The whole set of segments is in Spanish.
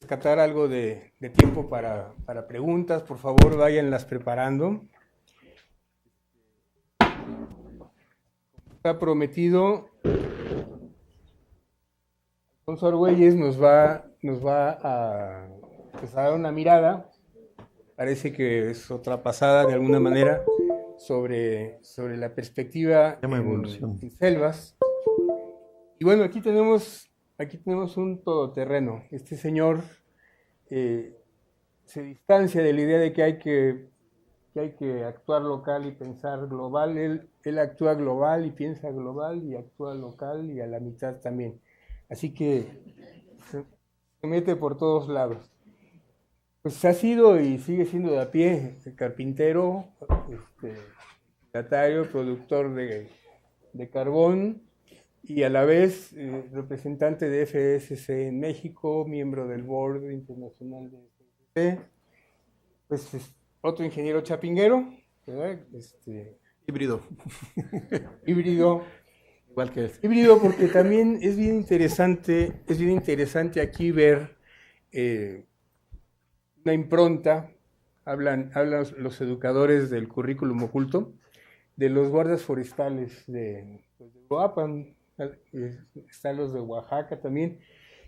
rescatar algo de tiempo para preguntas. Por favor, váyanlas preparando. Está prometido, Alfonso Argüelles nos va a, pues, a dar una mirada, parece que es otra pasada de alguna manera, sobre la perspectiva en selvas. Y bueno, aquí tenemos un todoterreno. Este señor se distancia de la idea de que hay que actuar local y pensar global. Él actúa global y piensa global y actúa local y a la mitad también. Así que se mete por todos lados. Pues ha sido y sigue siendo de a pie carpintero, locatario, productor de carbón y a la vez representante de FSC en México, miembro del Board Internacional de FSC. Pues otro ingeniero chapinguero, ¿verdad? Híbrido. Híbrido. Igual que él. Híbrido porque también es bien interesante aquí ver una impronta, hablan los educadores del currículum oculto, de los guardias forestales de Uruapan, están los de Oaxaca también,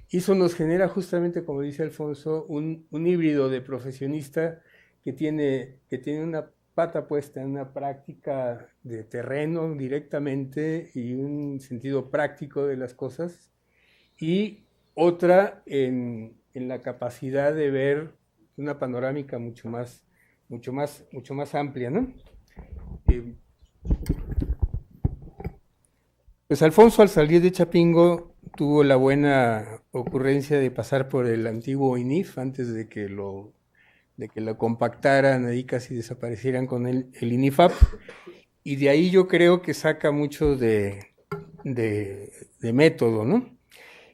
y eso nos genera justamente, como dice Alfonso, un híbrido de profesionista que tiene una pata puesta en una práctica de terreno directamente y un sentido práctico de las cosas, y otra en la capacidad de ver una panorámica mucho más amplia, ¿no? Pues Alfonso, al salir de Chapingo, tuvo la buena ocurrencia de pasar por el antiguo INIF antes de que lo compactaran ahí, casi desaparecieran con el INIFAP, y de ahí yo creo que saca mucho de método, ¿no?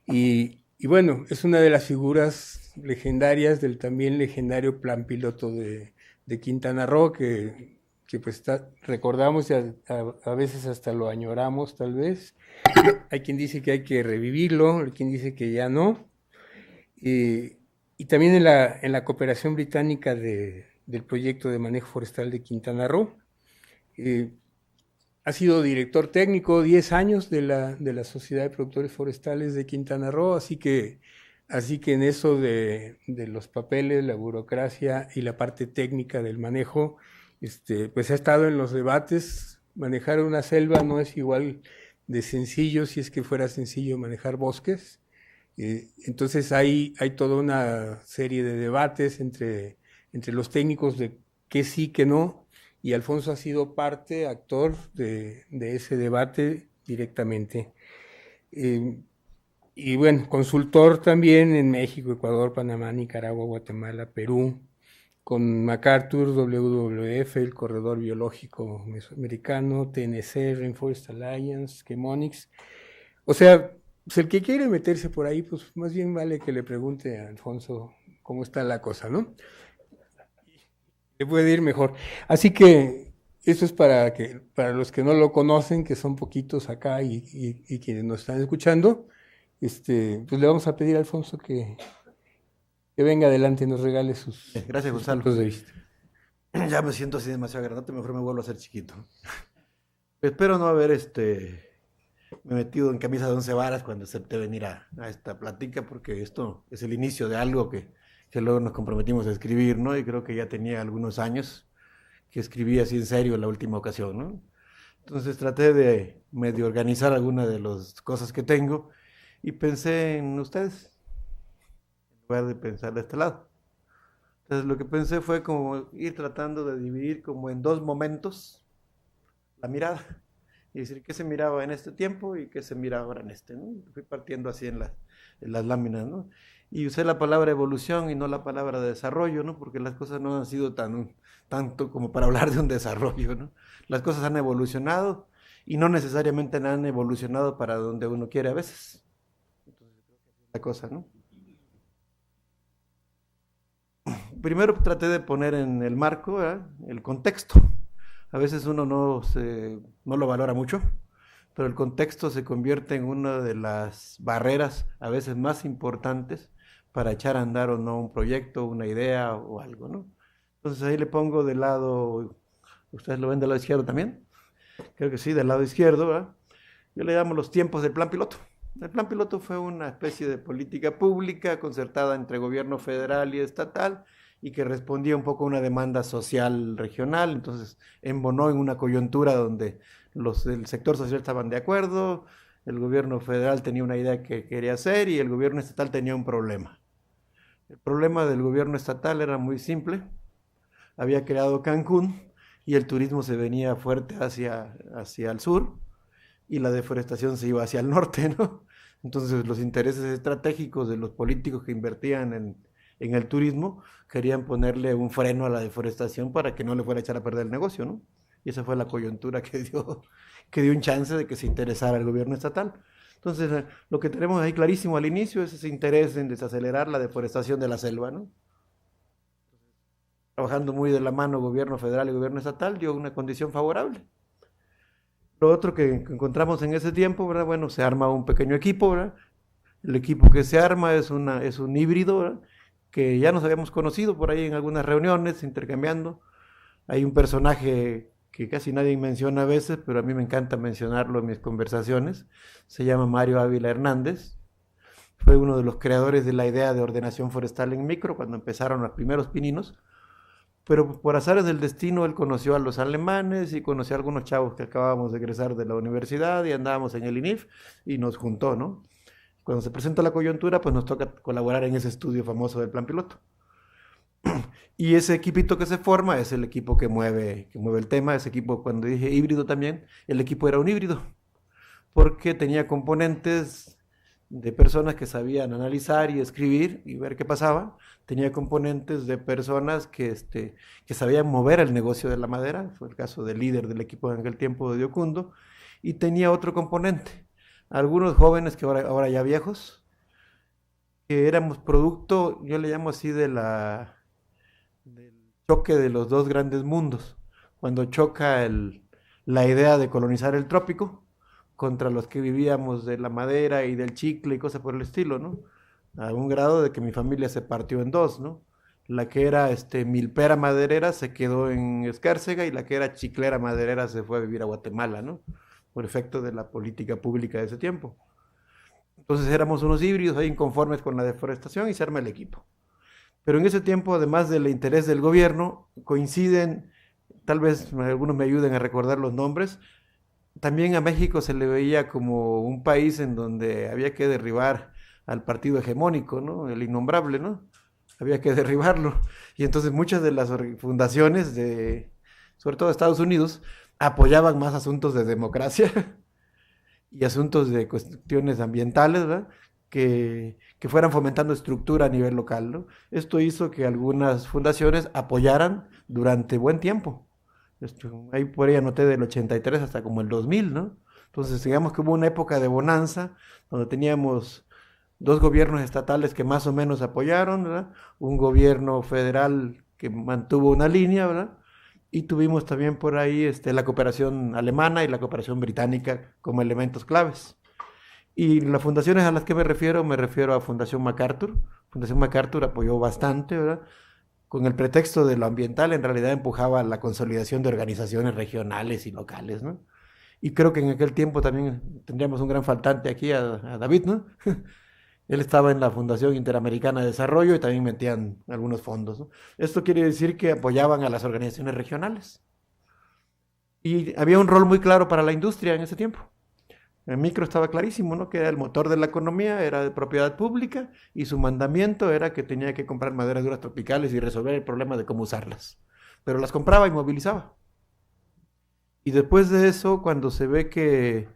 Y bueno, es una de las figuras legendarias del también legendario plan piloto de Quintana Roo, que pues recordamos y a veces hasta lo añoramos tal vez. Hay quien dice que hay que revivirlo, hay quien dice que ya no. Y también en la cooperación británica del proyecto de manejo forestal de Quintana Roo. Ha sido director técnico 10 años de la Sociedad de Productores Forestales de Quintana Roo, así que en eso de los papeles, la burocracia y la parte técnica del manejo, pues ha estado en los debates. Manejar una selva no es igual de sencillo si es que fuera sencillo manejar bosques. Entonces hay toda una serie de debates entre los técnicos de qué sí, qué no, y Alfonso ha sido actor de ese debate directamente. Y bueno, consultor también en México, Ecuador, Panamá, Nicaragua, Guatemala, Perú, con MacArthur, WWF, el Corredor Biológico Mesoamericano, TNC, Rainforest Alliance, Chemonix. O sea, pues el que quiere meterse por ahí, pues más bien vale que le pregunte a Alfonso cómo está la cosa, ¿no? Le puede ir mejor. Así que eso es para los que no lo conocen, que son poquitos acá y quienes nos están escuchando, pues le vamos a pedir a Alfonso que venga adelante y nos regale sus puntos de vista. Ya me siento así demasiado grandote, mejor me vuelvo a hacer chiquito. Espero no haber me he metido en camisa de 11 varas cuando acepté venir a esta plática, porque esto es el inicio de algo que luego nos comprometimos a escribir, ¿no? Y creo que ya tenía algunos años que escribí así en serio la última ocasión, ¿no? Entonces traté de medio organizar algunas de las cosas que tengo y pensé en ustedes, en lugar de pensar de este lado. Entonces lo que pensé fue como ir tratando de dividir como en dos momentos la mirada. Y decir qué se miraba en este tiempo y qué se mira ahora en este, ¿no? Fui partiendo así en las láminas, ¿no? Y usé la palabra evolución y no la palabra desarrollo, ¿no? Porque las cosas no han sido tanto como para hablar de un desarrollo, ¿no? Las cosas han evolucionado y no necesariamente han evolucionado para donde uno quiere a veces. Entonces creo que es la cosa, ¿no? Primero traté de poner en el marco, ¿verdad?, el contexto. A veces uno no lo valora mucho, pero el contexto se convierte en una de las barreras a veces más importantes para echar a andar o no un proyecto, una idea o algo, ¿no? Entonces ahí le pongo del lado, ¿ustedes lo ven del lado izquierdo también? Creo que sí, del lado izquierdo, ¿verdad? Yo le llamo los tiempos del Plan Piloto. El Plan Piloto fue una especie de política pública concertada entre gobierno federal y estatal y que respondía un poco a una demanda social regional, entonces embonó en una coyuntura donde los del sector social estaban de acuerdo, el gobierno federal tenía una idea que quería hacer y el gobierno estatal tenía un problema. El problema del gobierno estatal era muy simple, había creado Cancún y el turismo se venía fuerte hacia el sur y la deforestación se iba hacia el norte, ¿no? Entonces los intereses estratégicos de los políticos que invertían en el turismo querían ponerle un freno a la deforestación para que no le fuera a echar a perder el negocio, ¿no? Y esa fue la coyuntura que dio un chance de que se interesara el gobierno estatal. Entonces, lo que tenemos ahí clarísimo al inicio es ese interés en desacelerar la deforestación de la selva, ¿no? Trabajando muy de la mano gobierno federal y gobierno estatal, dio una condición favorable. Lo otro que encontramos en ese tiempo, ¿verdad? Bueno, se arma un pequeño equipo, ¿verdad? El equipo que se arma es un híbrido, ¿verdad? Que ya nos habíamos conocido por ahí en algunas reuniones, intercambiando. Hay un personaje que casi nadie menciona a veces, pero a mí me encanta mencionarlo en mis conversaciones. Se llama Mario Ávila Hernández. Fue uno de los creadores de la idea de ordenación forestal en micro, cuando empezaron los primeros pininos. Pero por azares del destino, él conoció a los alemanes y conoció a algunos chavos que acabábamos de egresar de la universidad y andábamos en el INIF y nos juntó, ¿no? Cuando se presenta la coyuntura, pues nos toca colaborar en ese estudio famoso del Plan Piloto. Y ese equipito que se forma es el equipo que mueve el tema. Ese equipo, cuando dije híbrido también, el equipo era un híbrido, porque tenía componentes de personas que sabían analizar y escribir y ver qué pasaba. Tenía componentes de personas que sabían mover el negocio de la madera, fue el caso del líder del equipo en aquel tiempo de Diocundo, y tenía otro componente, algunos jóvenes que ahora ya viejos, que éramos producto, yo le llamo así, del choque de los dos grandes mundos, cuando choca la idea de colonizar el trópico contra los que vivíamos de la madera y del chicle y cosas por el estilo, ¿no? A un grado de que mi familia se partió en dos, ¿no? La que era milpera maderera se quedó en Escárcega y la que era chiclera maderera se fue a vivir a Guatemala, ¿no? Por efecto de la política pública de ese tiempo. Entonces éramos unos híbridos ahí inconformes con la deforestación y se arma el equipo. Pero en ese tiempo, además del interés del gobierno, coinciden, tal vez algunos me ayuden a recordar los nombres, también a México se le veía como un país en donde había que derribar al partido hegemónico, ¿no? El innombrable, ¿no? Había que derribarlo. Y entonces muchas de las fundaciones, sobre todo de Estados Unidos, apoyaban más asuntos de democracia y asuntos de cuestiones ambientales, ¿verdad? Que fueran fomentando estructura a nivel local, ¿no? Esto hizo que algunas fundaciones apoyaran durante buen tiempo. Ahí por ahí anoté del 83 hasta como el 2000, ¿no? Entonces digamos que hubo una época de bonanza donde teníamos dos gobiernos estatales que más o menos apoyaron, ¿verdad? Un gobierno federal que mantuvo una línea, ¿verdad? Y tuvimos también por ahí la cooperación alemana y la cooperación británica como elementos claves. Y las fundaciones a las que me refiero a Fundación MacArthur. Fundación MacArthur apoyó bastante, ¿verdad? Con el pretexto de lo ambiental, en realidad empujaba la consolidación de organizaciones regionales y locales, ¿no? Y creo que en aquel tiempo también tendríamos un gran faltante aquí a David, ¿no? Él estaba en la Fundación Interamericana de Desarrollo y también metían algunos fondos, ¿no? Esto quiere decir que apoyaban a las organizaciones regionales. Y había un rol muy claro para la industria en ese tiempo. El micro estaba clarísimo, ¿no? Que era el motor de la economía, era de propiedad pública y su mandamiento era que tenía que comprar maderas duras tropicales y resolver el problema de cómo usarlas. Pero las compraba y movilizaba. Y después de eso, cuando se ve que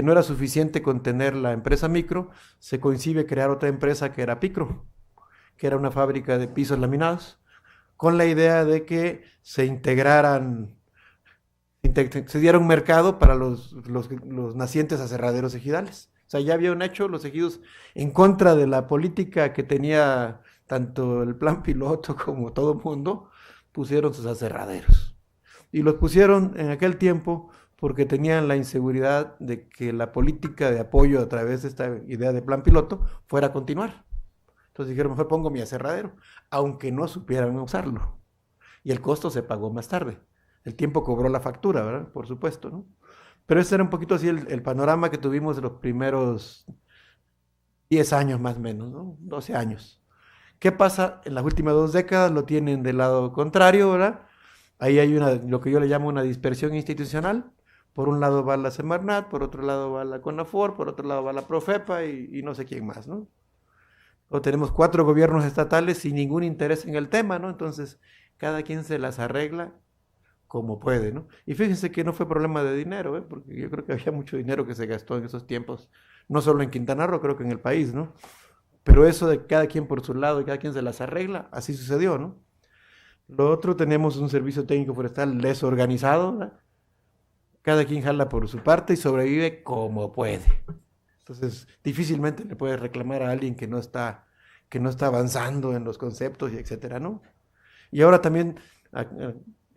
no era suficiente con tener la empresa micro, se concibe crear otra empresa que era Picro, que era una fábrica de pisos laminados, con la idea de que se integraran, se diera un mercado para los nacientes aserraderos ejidales. O sea, ya habían hecho los ejidos en contra de la política que tenía tanto el Plan Piloto como todo el mundo, pusieron sus aserraderos. Y los pusieron en aquel tiempo porque tenían la inseguridad de que la política de apoyo a través de esta idea de Plan Piloto fuera a continuar. Entonces dijeron, mejor pongo mi aserradero, aunque no supieran usarlo. Y el costo se pagó más tarde. El tiempo cobró la factura, ¿verdad? Por supuesto, ¿no? Pero ese era un poquito así el panorama que tuvimos de los primeros 10 años más o menos, ¿no? 12 años. ¿Qué pasa? En las últimas 2 décadas lo tienen del lado contrario, ¿verdad? Ahí hay lo que yo le llamo una dispersión institucional. Por un lado va la Semarnat, por otro lado va la CONAFOR, por otro lado va la Profepa y no sé quién más, ¿no? O tenemos 4 gobiernos estatales sin ningún interés en el tema, ¿no? Entonces, cada quien se las arregla como puede, ¿no? Y fíjense que no fue problema de dinero, ¿eh? Porque yo creo que había mucho dinero que se gastó en esos tiempos, no solo en Quintana Roo, creo que en el país, ¿no? Pero eso de cada quien por su lado y cada quien se las arregla, así sucedió, ¿no? Lo otro, tenemos un servicio técnico forestal desorganizado, ¿verdad? Cada quien jala por su parte y sobrevive como puede. Entonces, difícilmente le puedes reclamar a alguien que no está avanzando en los conceptos y etcétera, ¿no? Y ahora también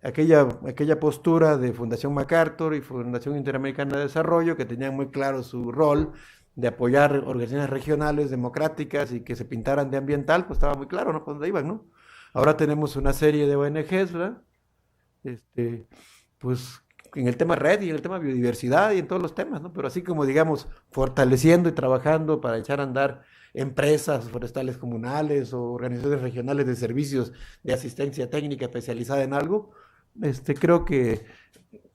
aquella postura de Fundación MacArthur y Fundación Interamericana de Desarrollo, que tenían muy claro su rol de apoyar organizaciones regionales democráticas y que se pintaran de ambiental, pues estaba muy claro, ¿no? Por dónde iban, ¿no? Ahora tenemos una serie de ONGs, ¿verdad? Pues en el tema red y en el tema biodiversidad y en todos los temas, ¿no? Pero así como, digamos, fortaleciendo y trabajando para echar a andar empresas forestales comunales o organizaciones regionales de servicios de asistencia técnica especializada en algo, creo que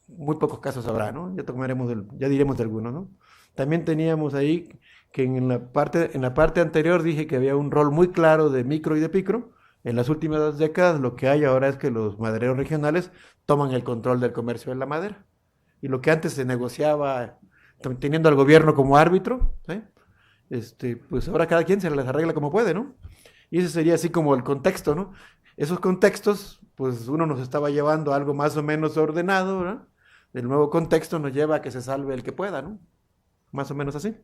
muy pocos casos habrá, ¿no? Ya diremos de algunos, ¿no? También teníamos ahí que en la parte anterior dije que había un rol muy claro de micro y de picro. En las últimas 2 décadas lo que hay ahora es que los madereros regionales toman el control del comercio de la madera. Y lo que antes se negociaba teniendo al gobierno como árbitro, ¿sí? Pues ahora cada quien se las arregla como puede, ¿no? Y ese sería así como el contexto, ¿no? Esos contextos, pues uno nos estaba llevando a algo más o menos ordenado, ¿verdad? El nuevo contexto nos lleva a que se salve el que pueda, ¿no? Más o menos así.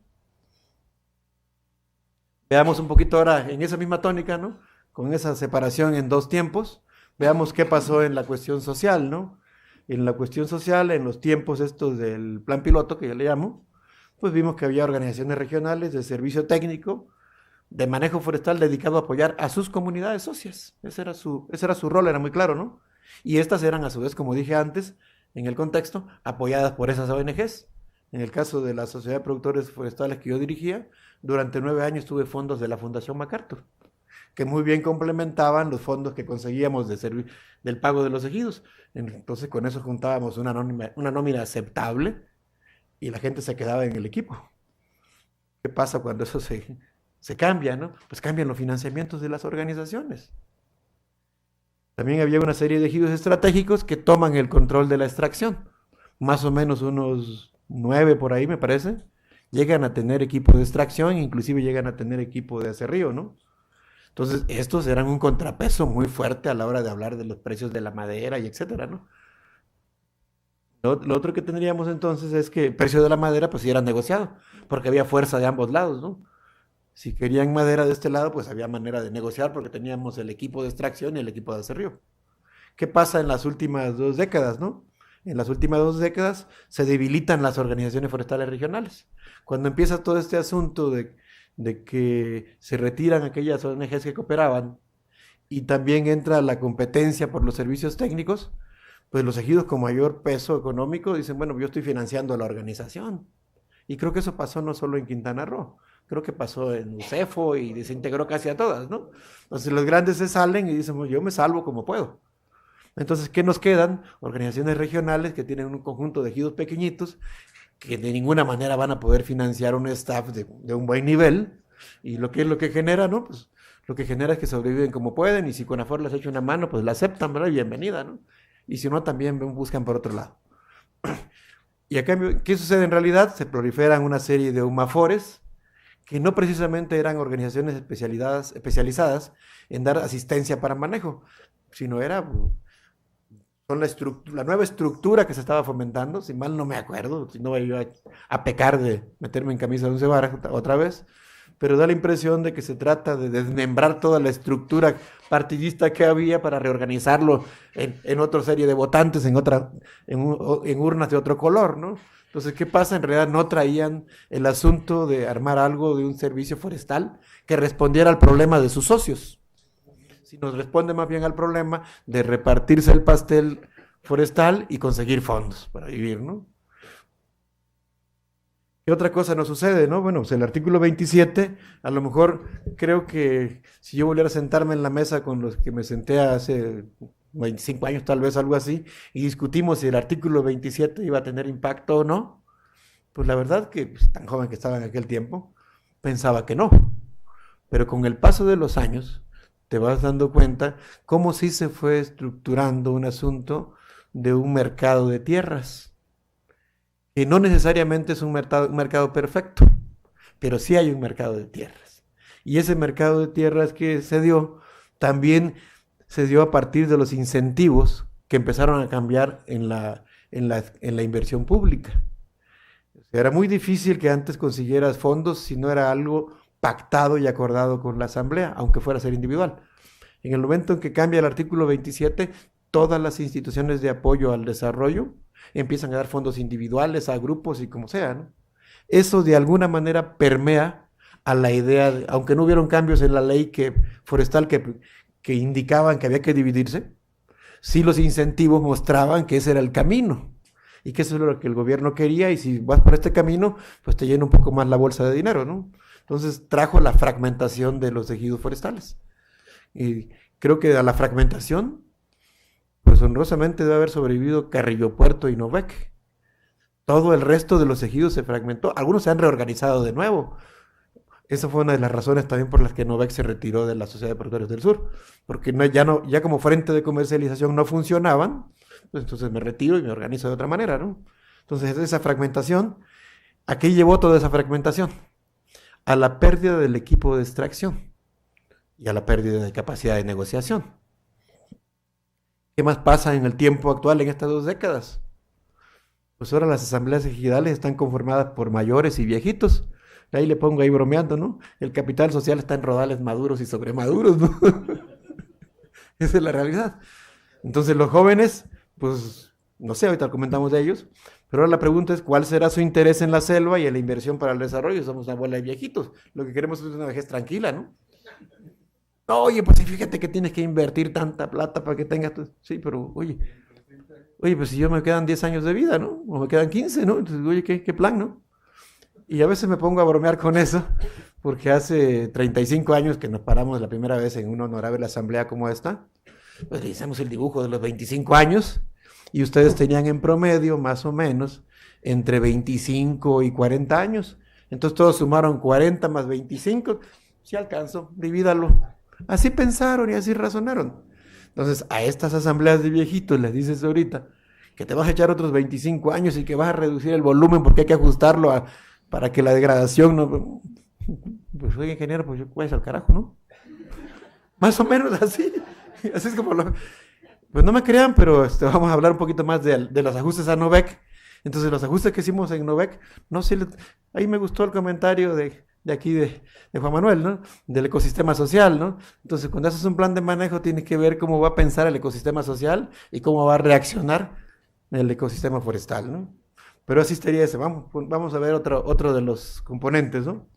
Veamos un poquito ahora en esa misma tónica, ¿no? Con esa separación en 2 tiempos, veamos qué pasó en la cuestión social, ¿no? En la cuestión social, en los tiempos estos del plan piloto, que yo le llamo, pues vimos que había organizaciones regionales de servicio técnico, de manejo forestal dedicado a apoyar a sus comunidades socias. Ese era su rol, era muy claro, ¿no? Y estas eran a su vez, como dije antes, en el contexto, apoyadas por esas ONGs. En el caso de la Sociedad de Productores Forestales que yo dirigía, durante 9 años tuve fondos de la Fundación MacArthur, que muy bien complementaban los fondos que conseguíamos del pago de los ejidos. Entonces con eso juntábamos una nómina aceptable y la gente se quedaba en el equipo. ¿Qué pasa cuando eso se cambia, no? Pues cambian los financiamientos de las organizaciones. También había una serie de ejidos estratégicos que toman el control de la extracción. Más o menos unos 9 por ahí, me parece, llegan a tener equipo de extracción, inclusive llegan a tener equipo de aserrío, ¿no? Entonces, estos eran un contrapeso muy fuerte a la hora de hablar de los precios de la madera y etcétera, ¿no? Lo otro que tendríamos entonces es que el precio de la madera, pues sí era negociado, porque había fuerza de ambos lados, ¿no? Si querían madera de este lado, pues había manera de negociar porque teníamos el equipo de extracción y el equipo de aserrío. ¿Qué pasa en las últimas 2 décadas, no? En las últimas 2 décadas se debilitan las organizaciones forestales regionales. Cuando empieza todo este asunto de que se retiran aquellas ONGs que cooperaban y también entra la competencia por los servicios técnicos, pues los ejidos con mayor peso económico dicen, bueno, yo estoy financiando a la organización. Y creo que eso pasó no solo en Quintana Roo, creo que pasó en UCEFO y desintegró casi a todas, ¿no? Entonces los grandes se salen y dicen, yo me salvo como puedo. Entonces, ¿qué nos quedan? Organizaciones regionales que tienen un conjunto de ejidos pequeñitos que de ninguna manera van a poder financiar un staff de un buen nivel. Y lo que genera, ¿no? Pues lo que genera es que sobreviven como pueden y si CONAFOR les echa una mano, pues la aceptan, ¿verdad? Bienvenida, ¿no? Y si no, también buscan por otro lado. Y a cambio, ¿qué sucede en realidad? Se proliferan una serie de UMAFORES que no precisamente eran organizaciones especializadas en dar asistencia para manejo, sino son la nueva estructura que se estaba fomentando, si mal no me acuerdo, si no voy a pecar de meterme en camisa de 11 varas otra vez, pero da la impresión de que se trata de desmembrar toda la estructura partidista que había para reorganizarlo en otra serie de votantes, en urnas de otro color, ¿no? Entonces, ¿qué pasa? En realidad no traían el asunto de armar algo de un servicio forestal que respondiera al problema de sus socios, sino responde más bien al problema de repartirse el pastel forestal y conseguir fondos para vivir, ¿no? ¿Qué otra cosa nos sucede, no? Bueno, pues el artículo 27, a lo mejor creo que si yo volviera a sentarme en la mesa con los que me senté hace 25 años, tal vez algo así, y discutimos si el artículo 27 iba a tener impacto o no, pues la verdad que, pues, tan joven que estaba en aquel tiempo, pensaba que no. Pero con el paso de los años, te vas dando cuenta cómo sí se fue estructurando un asunto de un mercado de tierras que no necesariamente es un mercado perfecto, pero sí hay un mercado de tierras. Y ese mercado de tierras que se dio, también se dio a partir de los incentivos que empezaron a cambiar en la inversión pública. O sea, era muy difícil que antes consiguieras fondos si no era algo pactado y acordado con la asamblea, aunque fuera a ser individual. En el momento en que cambia el artículo 27, todas las instituciones de apoyo al desarrollo empiezan a dar fondos individuales a grupos y como sea, ¿no? Eso de alguna manera permea a la idea, aunque no hubieron cambios en la ley forestal que indicaban que había que dividirse, sí los incentivos mostraban que ese era el camino y que eso es lo que el gobierno quería, y si vas por este camino, pues te llena un poco más la bolsa de dinero, ¿no? Entonces trajo la fragmentación de los ejidos forestales. Y creo que a la fragmentación, pues honrosamente debe haber sobrevivido Carrillo Puerto y Novec. Todo el resto de los ejidos se fragmentó. Algunos se han reorganizado de nuevo. Esa fue una de las razones también por las que Novec se retiró de la Sociedad de Productores del Sur, porque ya como frente de comercialización no funcionaban, pues entonces me retiro y me organizo de otra manera, ¿no? Entonces esa fragmentación, ¿a qué llevó toda esa fragmentación? A la pérdida del equipo de extracción y a la pérdida de capacidad de negociación. ¿Qué más pasa en el tiempo actual en estas 2 décadas? Pues ahora las asambleas ejidales están conformadas por mayores y viejitos. Ahí le pongo ahí bromeando, ¿no? El capital social está en rodales maduros y sobremaduros, ¿no? Esa es la realidad. Entonces los jóvenes, pues, no sé, ahorita comentamos de ellos, pero ahora la pregunta es, ¿cuál será su interés en la selva y en la inversión para el desarrollo? Somos una bola de viejitos. Lo que queremos es una vejez tranquila, ¿no? Oye, pues fíjate que tienes que invertir tanta plata para que tengas... Sí, pero oye, pues si yo me quedan 10 años de vida, ¿no? O me quedan 15, ¿no? Entonces, oye, ¿qué plan, no? Y a veces me pongo a bromear con eso, porque hace 35 años que nos paramos la primera vez en una honorable asamblea como esta, pues le hicimos el dibujo de los 25 años, y ustedes tenían en promedio, más o menos, entre 25 y 40 años. Entonces todos sumaron 40 más 25, si alcanzo, divídalo. Así pensaron y así razonaron. Entonces, a estas asambleas de viejitos les dices ahorita que te vas a echar otros 25 años y que vas a reducir el volumen porque hay que ajustarlo para que la degradación no... Pues soy ingeniero, pues yo voy al carajo, ¿no? Más o menos así. Así es como lo... Pues no me crean, pero vamos a hablar un poquito más de los ajustes a Novec. Entonces, los ajustes que hicimos en Novec, no sé, ahí me gustó el comentario de aquí de Juan Manuel, ¿no? Del ecosistema social, ¿no? Entonces, cuando haces un plan de manejo, tienes que ver cómo va a pensar el ecosistema social y cómo va a reaccionar el ecosistema forestal, ¿no? Pero así estaría ese. Vamos a ver otro de los componentes, ¿no?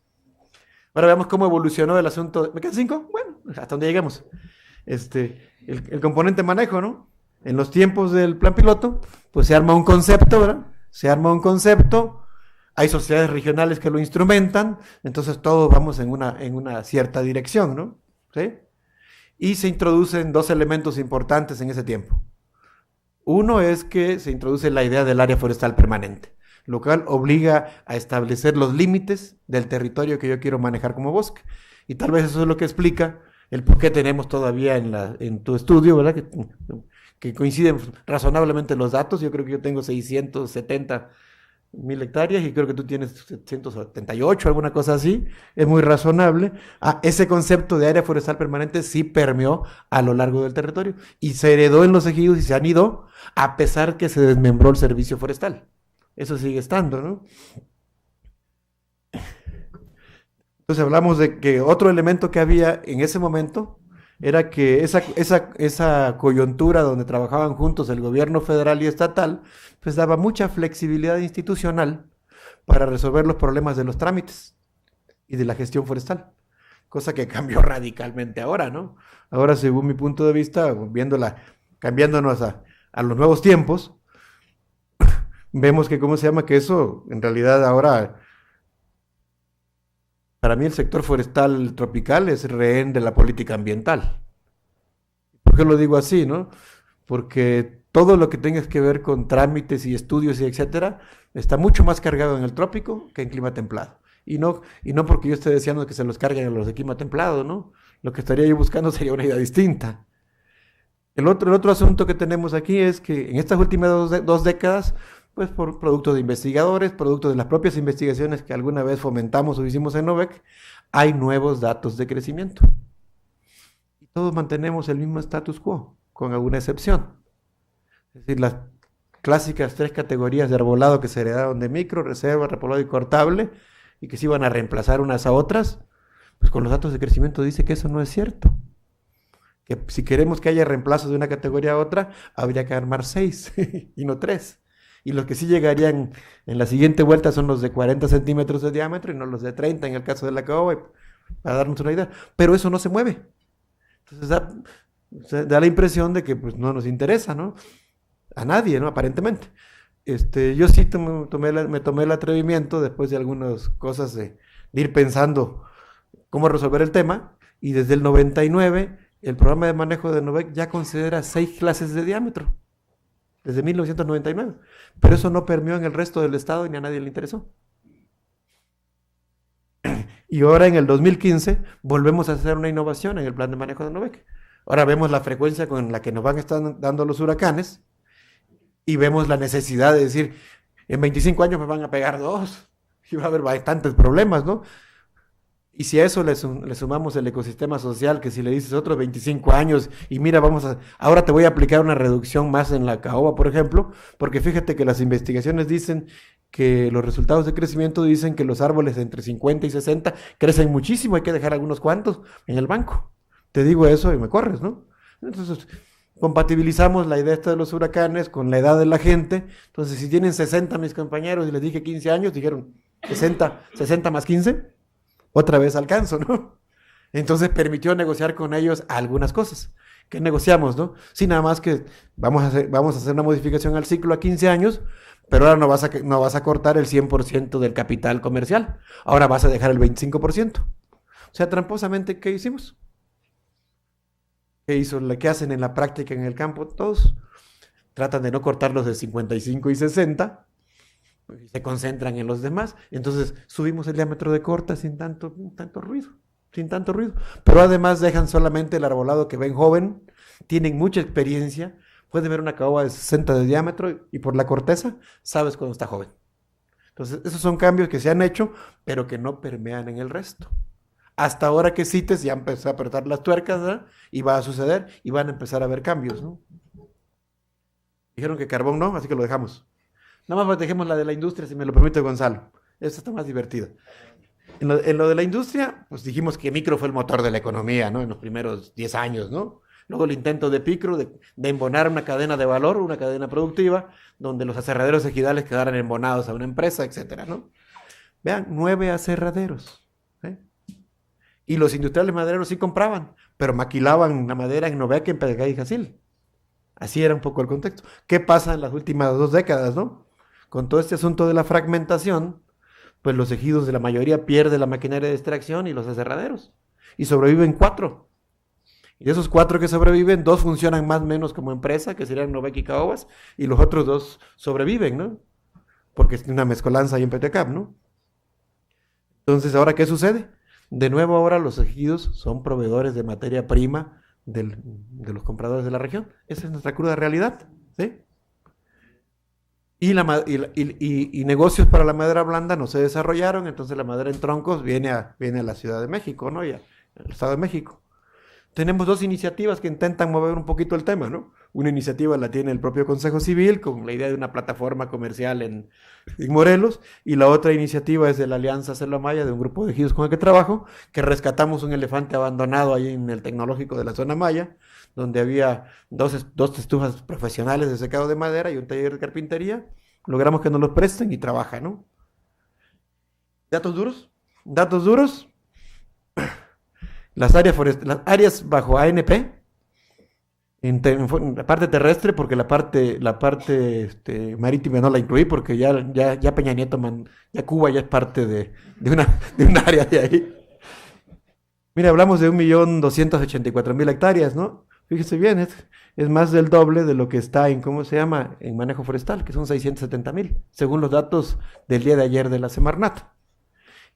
Ahora veamos cómo evolucionó el asunto. ¿Me quedan 5? Bueno, hasta donde lleguemos. El componente manejo, ¿no? En los tiempos del plan piloto, pues se arma un concepto, ¿verdad? Se arma un concepto. Hay sociedades regionales que lo instrumentan, entonces todos vamos en una cierta dirección, ¿no? ¿Sí? Y se introducen 2 elementos importantes en ese tiempo. Uno es que se introduce la idea del área forestal permanente, lo cual obliga a establecer los límites del territorio que yo quiero manejar como bosque. Y tal vez eso es lo que explica el por qué tenemos todavía en tu estudio, ¿verdad? Que coinciden razonablemente los datos. Yo creo que yo tengo 670,000 hectáreas y creo que tú tienes 778, alguna cosa así. Es muy razonable. Ese concepto de área forestal permanente sí permeó a lo largo del territorio y se heredó en los ejidos y se han ido a pesar que se desmembró el servicio forestal. Eso sigue estando, ¿no? Entonces hablamos de que otro elemento que había en ese momento era que esa coyuntura donde trabajaban juntos el gobierno federal y estatal, pues daba mucha flexibilidad institucional para resolver los problemas de los trámites y de la gestión forestal, cosa que cambió radicalmente ahora, ¿no? Ahora, según mi punto de vista, cambiándonos a los nuevos tiempos, vemos que, ¿cómo se llama? Que eso, en realidad, ahora, para mí el sector forestal tropical es rehén de la política ambiental. ¿Por qué lo digo así, no? Porque todo lo que tenga que ver con trámites y estudios y etcétera, está mucho más cargado en el trópico que en clima templado. Y no porque yo esté deseando que se los carguen a los de clima templado, ¿no? Lo que estaría yo buscando sería una idea distinta. El otro asunto que tenemos aquí es que en estas últimas dos décadas, pues por producto de investigadores, producto de las propias investigaciones que alguna vez fomentamos o hicimos en NOVEC, hay nuevos datos de crecimiento. Y todos mantenemos el mismo status quo, con alguna excepción. Es decir, las clásicas 3 categorías de arbolado que se heredaron de micro, reserva, repoblado y cortable, y que se iban a reemplazar unas a otras, pues con los datos de crecimiento dice que eso no es cierto. Que si queremos que haya reemplazos de una categoría a otra, habría que armar 6 y no 3. Y los que sí llegarían en la siguiente vuelta son los de 40 centímetros de diámetro y no los de 30 en el caso de la caoba, para darnos una idea. Pero eso no se mueve. Entonces da la impresión de que pues, no nos interesa, ¿no? A nadie, ¿no? Aparentemente. Yo sí me tomé el atrevimiento, después de algunas cosas, de ir pensando cómo resolver el tema, y desde el 99 el programa de manejo de NOVEC ya considera 6 clases de diámetro, desde 1999, pero eso no permeó en el resto del estado y ni a nadie le interesó. Y ahora en el 2015 volvemos a hacer una innovación en el plan de manejo de NOVEC. Ahora vemos la frecuencia con la que nos van a estar dando los huracanes y vemos la necesidad de decir, en 25 años me van a pegar 2 y va a haber bastantes problemas, ¿no? Y si a eso le sumamos el ecosistema social, que si le dices otros 25 años, y mira, ahora te voy a aplicar una reducción más en la caoba, por ejemplo, porque fíjate que las investigaciones dicen que los resultados de crecimiento dicen que los árboles de entre 50 y 60 crecen muchísimo, hay que dejar algunos cuantos en el banco. Te digo eso y me corres, ¿no? Entonces, compatibilizamos la idea esta de los huracanes con la edad de la gente. Entonces, si tienen 60 mis compañeros y les dije 15 años, dijeron 60 más 15. Otra vez alcanzo, ¿no? Entonces permitió negociar con ellos algunas cosas. ¿Qué negociamos, no? Sí, nada más que vamos a hacer una modificación al ciclo a 15 años, pero ahora no vas a cortar el 100% del capital comercial. Ahora vas a dejar el 25%. O sea, tramposamente, ¿qué hicimos? ¿Qué hacen en la práctica en el campo? Todos tratan de no cortarlos de 55 y 60, se concentran en los demás, entonces subimos el diámetro de corta sin tanto ruido, pero además dejan solamente el arbolado que ven joven, tienen mucha experiencia, pueden ver una caoba de 60 de diámetro y por la corteza sabes cuando está joven. Entonces esos son cambios que se han hecho, pero que no permean en el resto. Hasta ahora que CITES ya empezó a apretar las tuercas, ¿verdad? Y va a suceder y van a empezar a haber cambios, ¿no? Dijeron que carbón no, así que lo dejamos. Nada más dejemos la de la industria, si me lo permite Gonzalo. Esta está más divertida. En lo de la industria, pues dijimos que micro fue el motor de la economía, ¿no? En los primeros 10 años, ¿no? Luego el intento de Picro de embonar una cadena de valor, una cadena productiva, donde los aserraderos ejidales quedaran embonados a una empresa, etcétera, ¿no? Vean, 9 aserraderos, ¿eh? Y los industriales madereros sí compraban, pero maquilaban la madera en Noveca, en Pedregay y Jacil. Así era un poco el contexto. ¿Qué pasa en las últimas 2 décadas, no? Con todo este asunto de la fragmentación, pues los ejidos de la mayoría pierden la maquinaria de extracción y los aserraderos. Y sobreviven 4. Y de esos 4 que sobreviven, 2 funcionan más o menos como empresa, que serían Noveca y Caobas, y los otros 2 sobreviven, ¿no? Porque es una mezcolanza ahí en Petecap, ¿no? Entonces, ¿ahora qué sucede? De nuevo, ahora los ejidos son proveedores de materia prima de los compradores de la región. Esa es nuestra cruda realidad, ¿sí? Y negocios para la madera blanda no se desarrollaron, entonces la madera en troncos viene a la Ciudad de México, ¿no? Y al Estado de México. tenemos dos iniciativas que intentan mover un poquito el tema, ¿no? Una iniciativa la tiene el propio Consejo Civil con la idea de una plataforma comercial en Morelos, y la otra iniciativa es de la Alianza Selva Maya, de un grupo de ejidos con el que trabajo, que rescatamos un elefante abandonado ahí en el tecnológico de la zona Maya, donde había dos estufas profesionales de secado de madera y un taller de carpintería. Logramos que nos los presten y trabaja, ¿no? Datos duros. Datos duros. Las áreas bajo ANP, en la parte terrestre, porque la parte marítima no la incluí, porque ya Peña Nieto, ya Cuba ya es parte de un área de ahí. Mira, hablamos de 1.284.000 hectáreas, ¿no? Fíjese bien, es más del doble de lo que está en, ¿cómo se llama?, en manejo forestal, que son 670.000, según los datos del día de ayer de la Semarnat.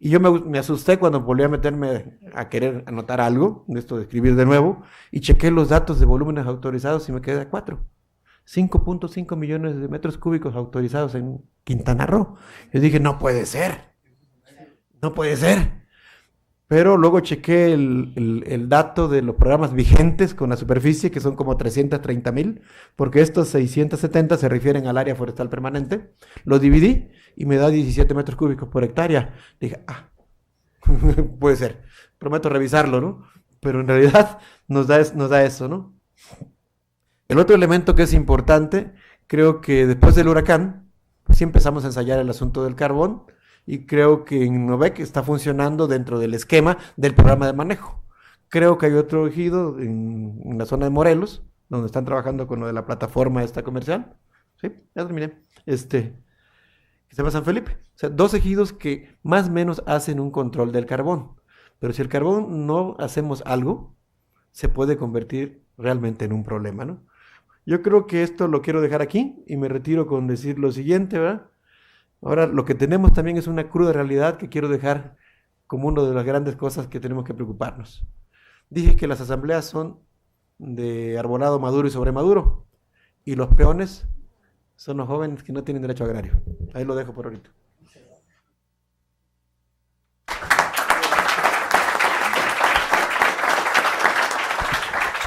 Y yo me asusté cuando volví a meterme a querer anotar algo, de esto de escribir de nuevo, y chequé los datos de volúmenes autorizados y me quedé a 4. 5.5 millones de metros cúbicos autorizados en Quintana Roo. Yo dije, no puede ser. No puede ser. Pero luego chequé el dato de los programas vigentes con la superficie, que son como 330.000, porque estos 670 se refieren al área forestal permanente. Lo dividí y me da 17 metros cúbicos por hectárea. Dije, puede ser. Prometo revisarlo, ¿no? Pero en realidad nos da eso, ¿no? El otro elemento que es importante, creo que después del huracán, pues sí empezamos a ensayar el asunto del carbón, y creo que en Novec está funcionando dentro del esquema del programa de manejo. Creo que hay otro ejido en la zona de Morelos, donde están trabajando con lo de la plataforma esta comercial. Sí, ya terminé. Que se llama San Felipe. O sea, dos ejidos que más o menos hacen un control del carbón. Pero si el carbón no hacemos algo, se puede convertir realmente en un problema, ¿no? Yo creo que esto lo quiero dejar aquí y me retiro con decir lo siguiente, ¿verdad? Ahora, lo que tenemos también es una cruda realidad que quiero dejar como una de las grandes cosas que tenemos que preocuparnos. Dije que las asambleas son de arbolado maduro y sobremaduro, y los peones son los jóvenes que no tienen derecho agrario. Ahí lo dejo por ahorita.